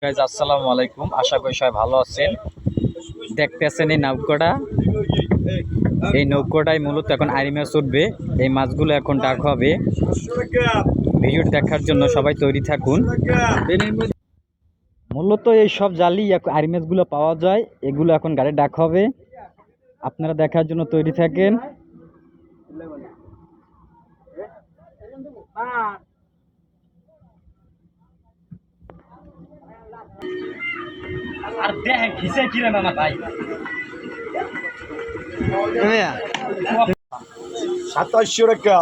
Guys আসসালামু আলাইকুম, আশা করি সবাই ভালো আছেন। দেখতেছেন এই নৌকোটাই মূলত এখন আইরি মাছ উঠবে। এই মাছগুলো এখন ডাক হবে। ভিডিও দেখার জন্য সবাই তৈরি থাকুন। মূলত এই সব জালি আইরি মাছগুলো পাওয়া যায়, এগুলো এখন গাড়ি ডাক হবে। আপনারা দেখার জন্য তৈরি থাকেন। আর দেখেন খিসে কিরে না ভাই, 2700 টাকা,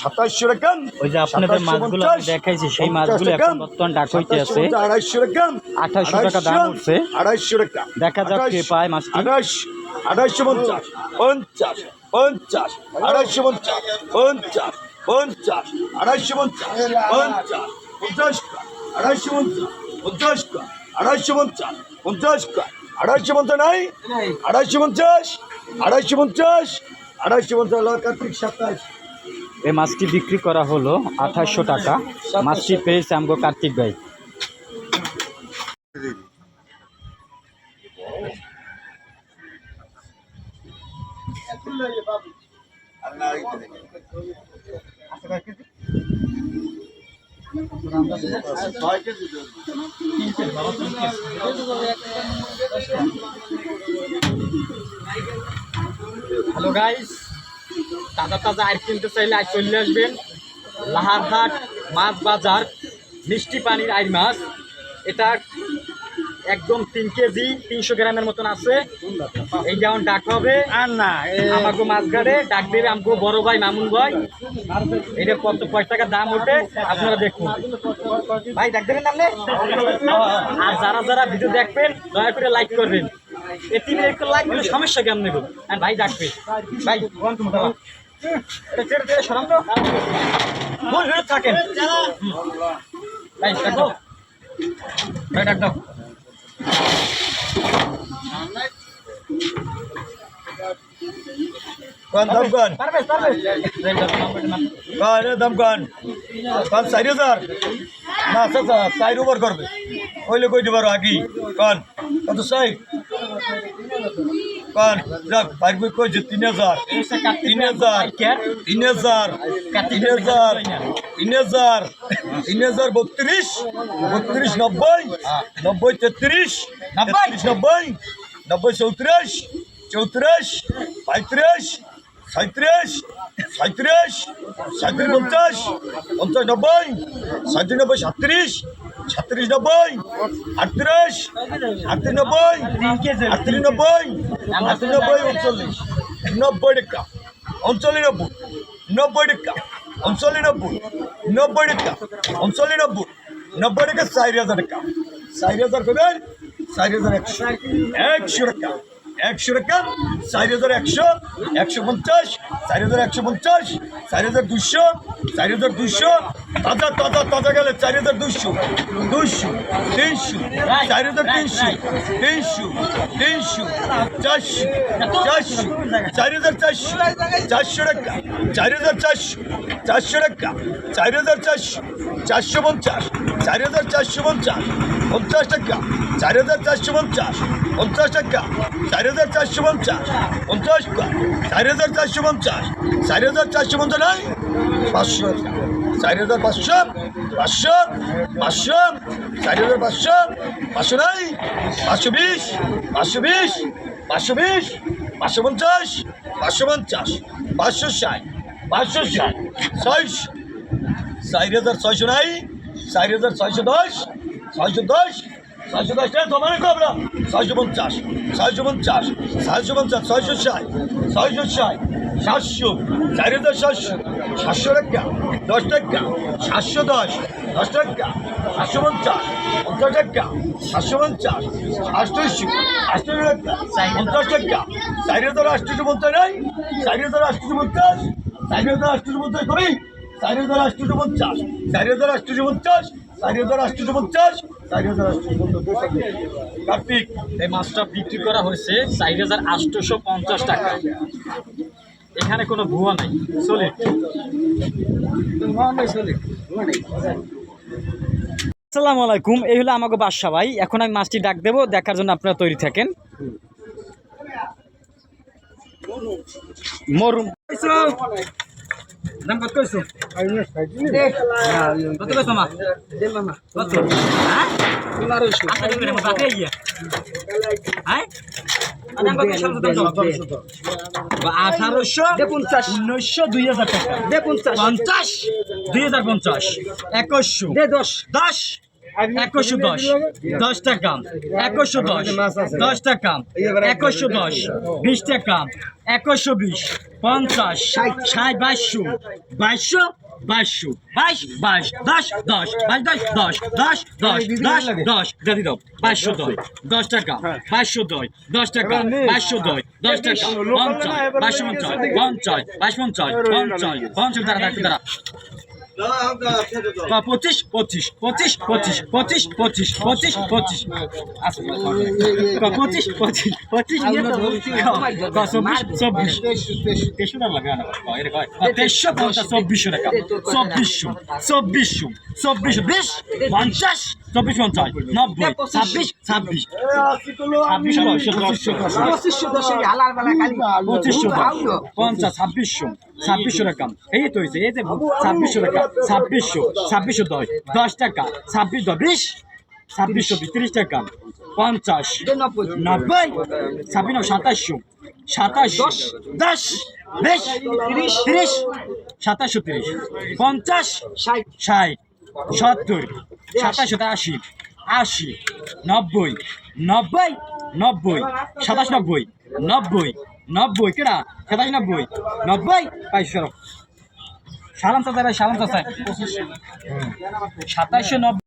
2700 টাকা। ওই যে আপনাদের মাছগুলো আমি দেখাইছি, সেই মাছগুলো এখন বর্তমান ডাক হইতে আছে। 250 টাকা, 2800 টাকা দাম উঠছে। 250 টাকা, দেখা যাক কে পায় মাছটি। 250, 50, 50, 250, 50, 50, 250, 50, 50, 250, 50, 250, 50, 250 নাই, 250, 250, 250 কার্তিক 27। এই মাছটি বিক্রি করা হলো 2800 টাকা। মাছটি পেয়েছে আমগো কার্তিক ভাই। হ্যালো গাইস, তাজা তাজা আইস কিনতে চাইলে আজ চলে আসবেন লাহারহাট মাছ বাজার। মিষ্টি পানির আইর মাছ, এটা একদম 3 কেজি 300 গ্রামের মতন আছে। এই যেমন ডাক হবে আর না আমাকে মাছ গাড়ে ডাক দেবে আমাকে বড় ভাই মামুন ভাই। এটা কত টাকা দাম ওঠে আপনারা দেখুন। ভাই ডাক দেবেন আপনি। আর যারা যারা ভিডিও দেখবেন দয়া করে লাইক করবেন। এই 3 একটু লাইক দিলে সমস্যা কেমন নেব। আর ভাই ডাকবে ভাই এটা ছেড়ে দিয়ে সরাম তো মূল ভিড় থাকেন। ভাই ডাক দাও, ভাই ডাক দাও। কোন দাম কোন? পারবে কোন দাম কোন? 4000 না চাচা 4 ওভার করবে কইলে কই দিবার আগে কোন কত চাই কোন যাক বাইক বই কই 3000 3000 3000 3000 3000 32 32 90 90 33 90 34 34 35 37 37 50 50 90 97 37 37 90 38 38 90 38 90 39 90 টাকা 39 90 টাকা 39 90 টাকা 39 90 টাকা 4000 টাকা 4000 করবেন 4100 টাকা 100 টাকা 4100 150 4150 4200 4200 তাজা তাজা তাজা গেলে 4200 200 300 4300 300 300 400 400 4400 400 টাকা 4400 400 টাকা 4400 450 4450 50 টাকা 4450 50 টাকা 4450 50 টাকা 4450 4450 নাই 500 4500 500 500 4500 500 নাই 520 520 520 550 550 560 560 600 4600 নাই 4610 610 610 টাকা তোমার কবরা 650 650 650 660 660 700 4700 700 টাকা 10 টাকা 710 10 টাকা 750 50 টাকা 750 800 800 টাকা 50 টাকা 4850 নাই 4850 4850 করি 4850 4850 4850 কার্তিক। এই মাছটা বিক্রি করা হয়েছে 4850 টাকা। এখানে কোনো ভুয়া নাই, চলে আসসালামু আলাইকুম, এই হলো আমাকে বাদশা ভাই। এখন আমি মাছটি ডাক দেবো, দেখার জন্য আপনারা তৈরি থাকেন। মরুম দাম কত কইছো? কত কইছো মা? কত? হ্যাঁ? 1800 50 1900 2000 টাকা 50 2050 2100 10 2110 10 টাকা 2110 10 টাকা 2110 20 টাকা 2120 50 60 2200 2200 22 22 10 10 22 10 10 10 10 10 দাও 510 10 টাকা 510 10 টাকা 510 10 টাকা 50 550 50 50 50 দাঁড়া দাঁড়া 25 25 25 25 25 25 25 25 25 25 টাকা এই তো হয়েছে এই যে 2600 টাকা 2600 10 টাকা 26 20 2620 30 টাকা 50 90 27 27 10 20 30 2730 50 60 70 27 80 80 90 90 90 27 90 90 90 কেডা 27 90 90 500 সালাম চাচা 2790